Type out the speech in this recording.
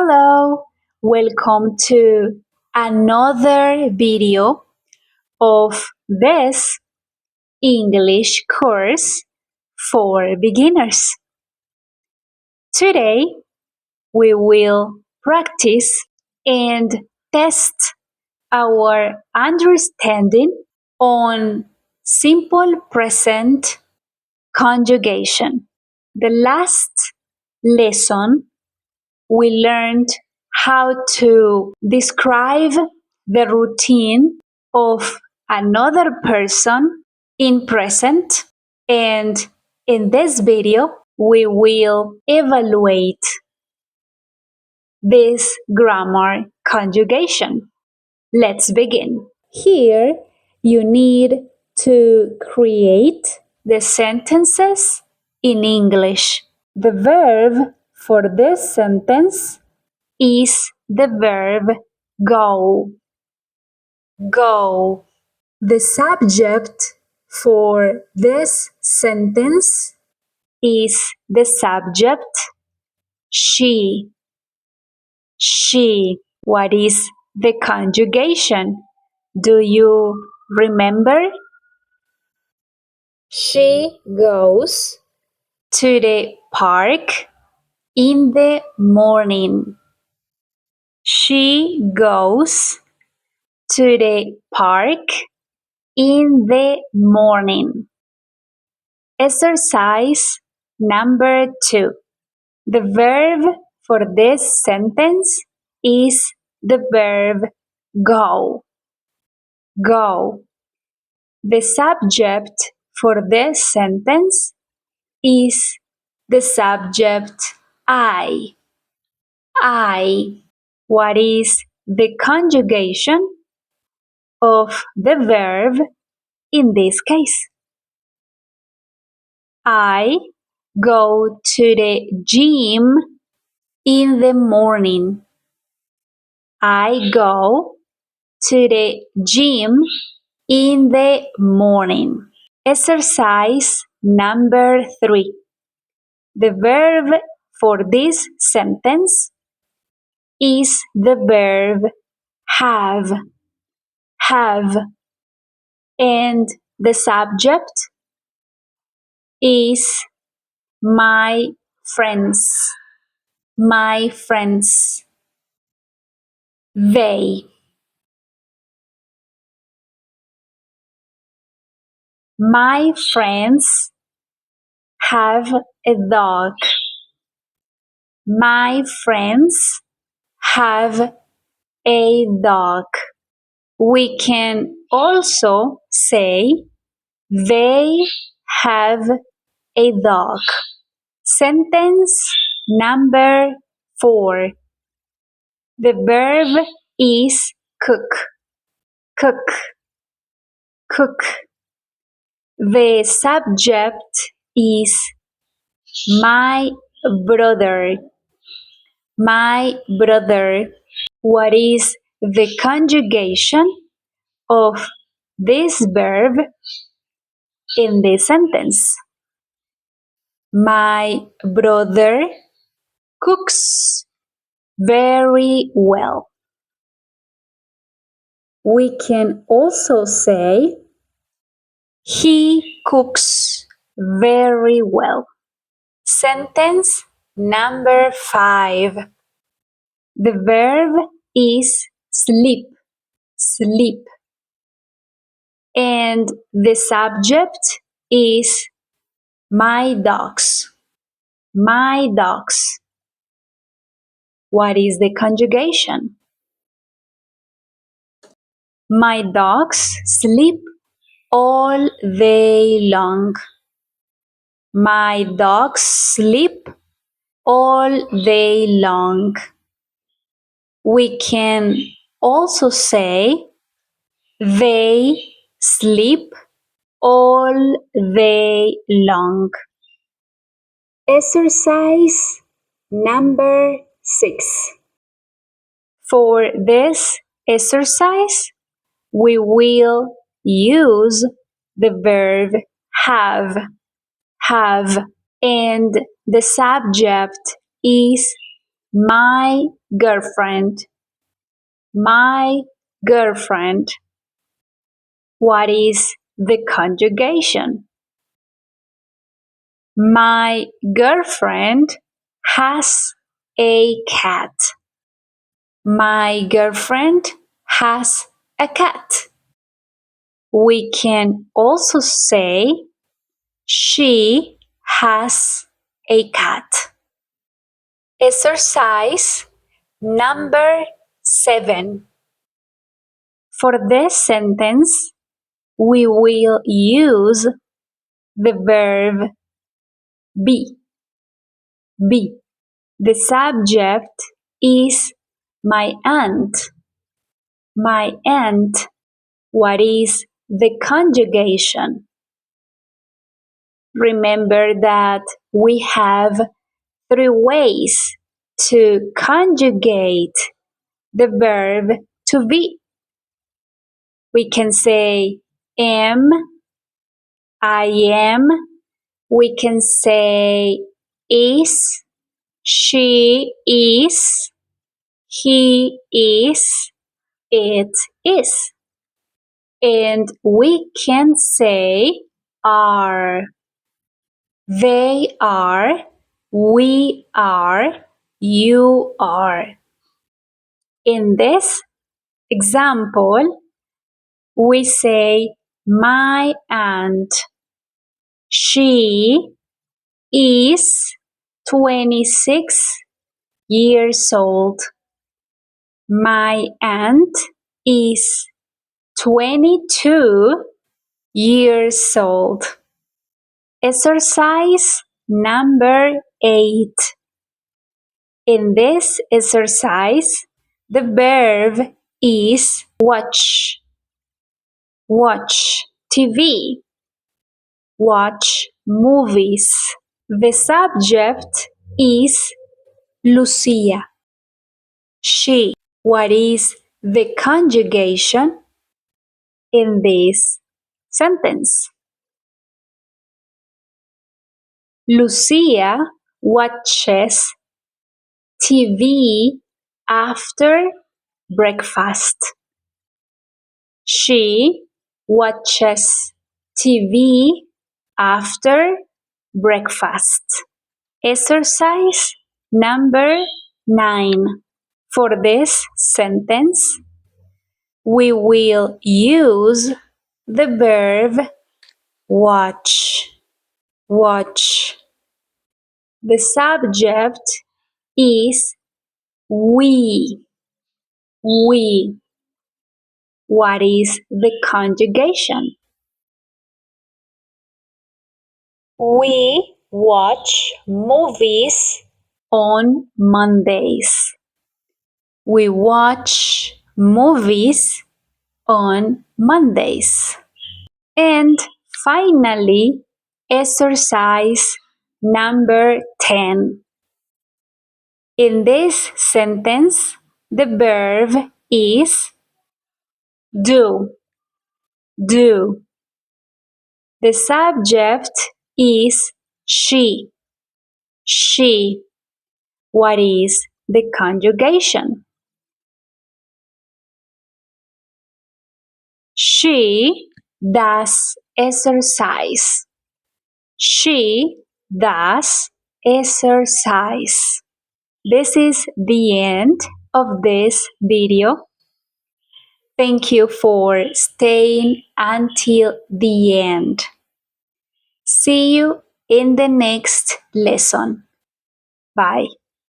Hello, welcome to another video of this English course for beginners. Today we will practice and test our understanding on simple present conjugation. The last lesson we learned how to describe the routine of another person in present, and in this video we will evaluate this grammar conjugation. Let's begin. Here you need to create the sentences in English. The verb for this sentence is the verb go. Go. The subject for this sentence is the subject she. She. What is the conjugation? Do you remember? She goes to the park in the morning. She goes to the park in the morning. Exercise number 2. The verb for this sentence is the verb go. Go. The subject for this sentence is the subject I. I. What is the conjugation of the verb in this case? I go to the gym in the morning. I go to the gym in the morning. Exercise number 3. The verb for this sentence is the verb have. Have. And the subject is my friends. My friends. They. My friends have a dog. My friends have a dog. We can also say they have a dog. Sentence number 4. The verb is cook. Cook. Cook. The subject is my brother. My brother. What is the conjugation of this verb in this sentence? My brother cooks very well. We can also say he cooks very well. Sentence number 5. The verb is sleep. Sleep. And the subject is my dogs. My dogs. What is the conjugation? My dogs sleep all day long. My dogs sleep all day long. We can also say they sleep all day long. Exercise number 6. For this exercise, we will use the verb have, and the subject is My girlfriend. My girlfriend. What is the conjugation? My girlfriend has a cat. My girlfriend has a cat. We can also say she has a cat. Exercise number 7. For this sentence, we will use the verb be. Be. The subject is my aunt. My aunt. What is the conjugation? Remember that we have 3 ways to conjugate the verb to be. We can say am, I am. We can say is, she is, he is, it is. And we can say are. They are, we are, you are. In this example, we say my aunt. She is 26 years old. My aunt is 22 years old. Exercise number 8. In this exercise, the verb is watch. Watch TV. Watch movies. The subject is Lucia. She. What is the conjugation in this sentence? Lucia watches TV after breakfast. She watches TV after breakfast. Exercise number 9. For this sentence, we will use the verb watch. Watch. The subject is we. We. What is the conjugation? We watch movies on Mondays. We watch movies on Mondays. And finally, exercise number 10. In this sentence, the verb is do. Do. The subject is she. She. What is the conjugation? She does exercise. She does exercise. This is the end of this video. Thank you for staying until the end. See you in the next lesson. Bye.